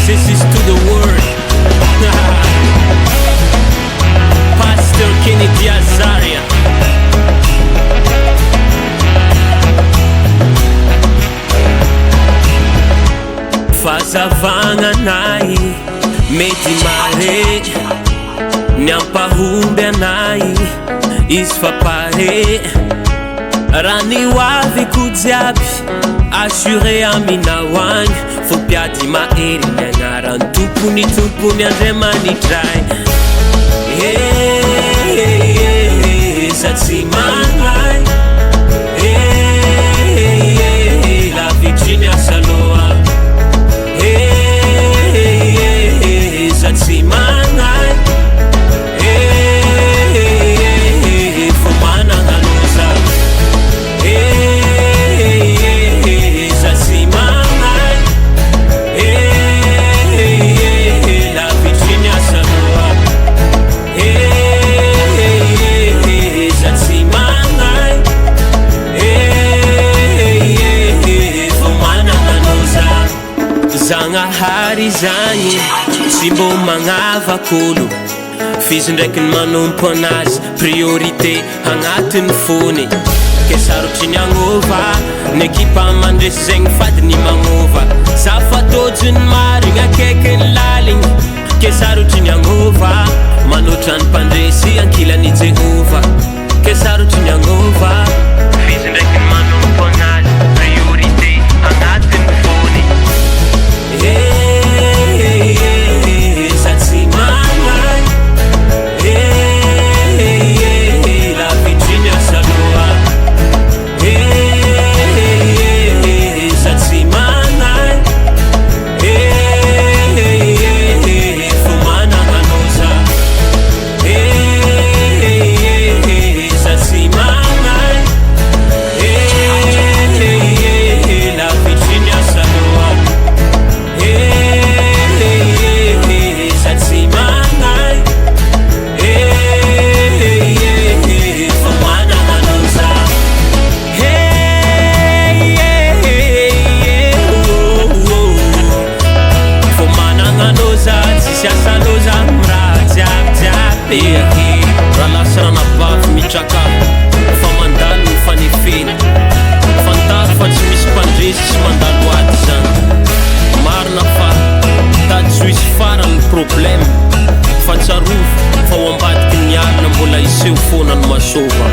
This is to the world. Pastor Kennedy Azaria. Fazavanga nai mety mare niampahomby anay izy fa pare raha nihoaviko jiaby assuré aminahoany fo piady mahery ny agnarany tompony Andriamanitray za tsy magnay lavitry ny asaloha za tsy magnay fo managna loza za tsy magnay lavitry ny asaloha za tsy magnay fo managna loza Zagnahary zagny tsy mbô magnavak'olo fizy ndraiky ny manompo anazy priorité agnatin'ny fony ke sarotry ny agnova ny ekipa mandresy zegny fady ny magnova za fatojiny marigny akaiky ny laligny ke sarotry ny agnova manotra ny mpandresy ankilany Jehova ke sarotry ny agnova fizy ndraiky ny manompo anazy priorité agnatin'ny fony za tsy magnay lavitry ny asaloha za tsy magnay fo managna loza za tsy magnay lavitry ny asaloha za tsy magnay fo managna loza fo managna loza tsisy asa loza amiraha jiabijiaby raha lasa ranabavy mitraka fa mandalo ny fanefena fantaro fa tsy misy mpandresy sy mandalo ady zany marina fa tady soisy farany problème fa tsarovy fa ho ambadiky ny alina mbola iseho foana ny masova